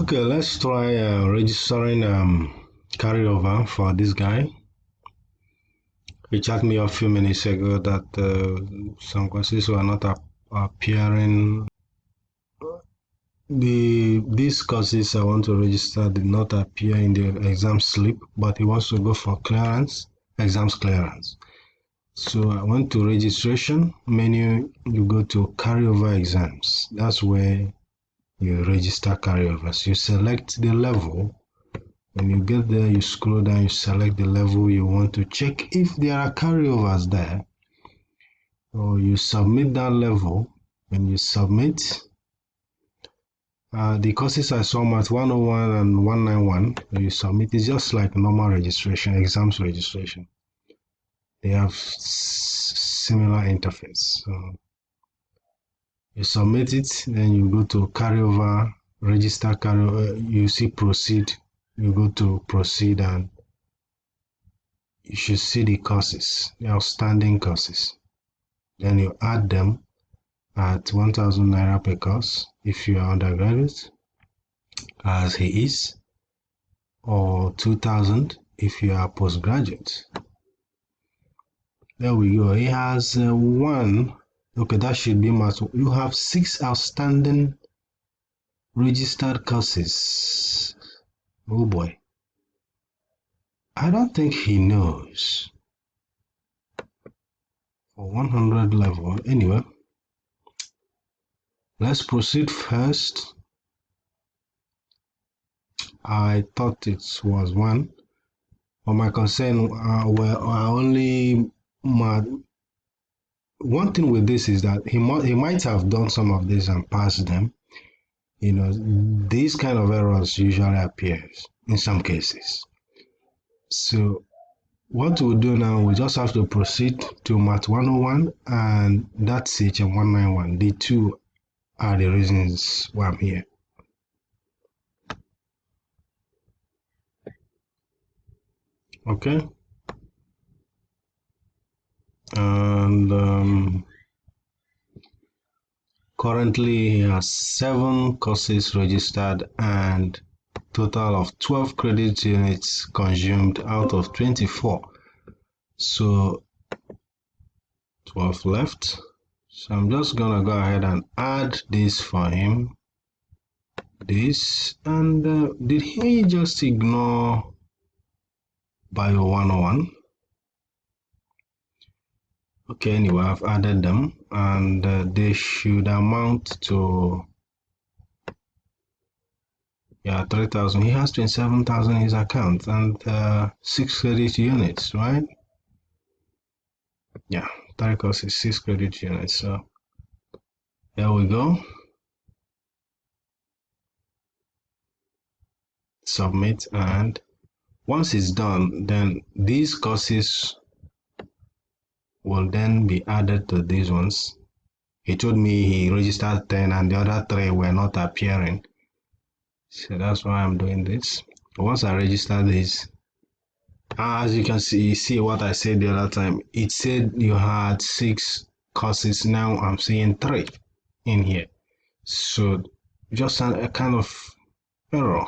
Okay, let's try registering carryover for this guy. He chatted me a few minutes ago that some courses were not appearing. These courses I want to register did not appear in the exam slip, but he wants to go for clearance, exams clearance. So I went to registration menu, you go to carryover exams. That's where you register carryovers. You select the level. When you get there, you scroll down, you select the level you want to check if there are carryovers there. Or you submit that level. When you submit, the courses I saw at 101 and 191, when you submit, it's just like normal registration, exams registration. They have similar interface. So you submit it, then you go to carryover, register carryover, you see proceed, you go to proceed, and you should see the courses, the outstanding courses. Then you add them at 1,000 naira per course if you are undergraduate, as he is, or 2,000 if you are postgraduate. There we go. He has one. Okay, that should be much. You have 6 outstanding registered courses. Oh boy. I don't think he knows. For 100 level. Anyway, let's proceed first. I thought it was one. But my concern only mad. One thing with this is that he might have done some of this and passed them. You know, these kind of errors usually appears in some cases. So what we'll do now, we just have to proceed to Math 101 and that's CHM 191. The two are the reasons why I'm here. Okay. And currently he has 7 courses registered and total of 12 credit units consumed out of 24. So 12 left. So I'm just gonna go ahead and add this for him. This, and did he just ignore Bio 101? Okay, anyway, I've added them and they should amount to 3,000. He has 27,000 in his account and 6 credit units, right? Yeah, 3 courses, 6 credit units. So there we go. Submit, and once it's done, then these courses will then be added to these ones. He told me he registered 10 and the other 3 were not appearing. So that's why I'm doing this. Once I register this, as you can see what I said the other time. It said you had 6 courses. Now I'm seeing 3 in here. So just a kind of error.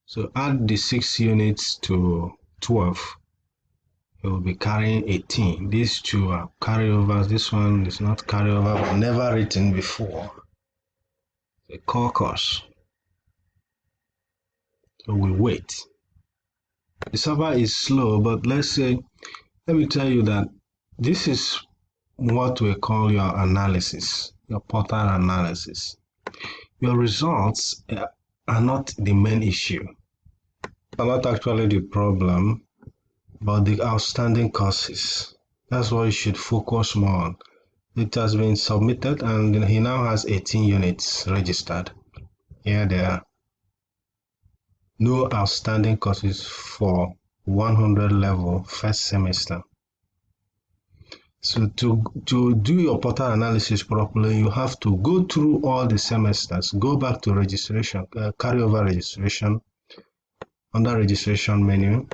So add the 6 units to 12. It will be carrying 18. These 2 are carryovers. This one is not carryover, but never written before. A core course. So we wait. The server is slow, but let me tell you that this is what we call your analysis, your portal analysis. Your results are not the main issue. Are not actually the problem, but the outstanding courses. That's what you should focus more on. It has been submitted and he now has 18 units registered. Here they are. No outstanding courses for 100 level first semester. So to do your portal analysis properly, you have to go through all the semesters, go back to registration, carryover registration. Under registration menu,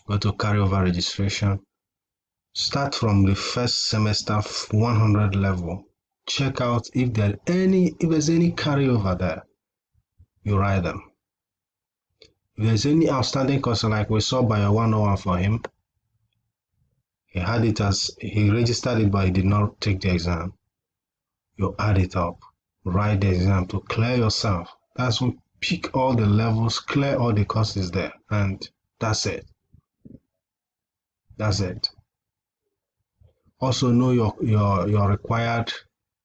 go to carryover registration. Start from the first semester 100 level. check out if there's any carryover there. You write them. If there's any outstanding question, like we saw by a 101 for him, he registered it, but he did not take the exam. You add it up, write the exam to clear yourself. That's when pick all the levels, clear all the courses there, and that's it. That's it. Also know your required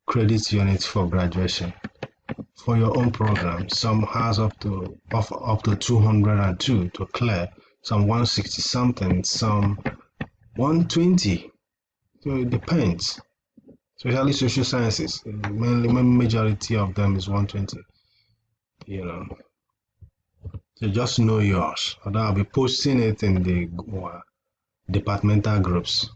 credit units for graduation. For your own program, some has up to 202 to clear, some 160 something, some 120. So it depends. Especially social sciences, mainly majority of them is 120. You know, so just know yours. Although I'll be posting it in the departmental groups.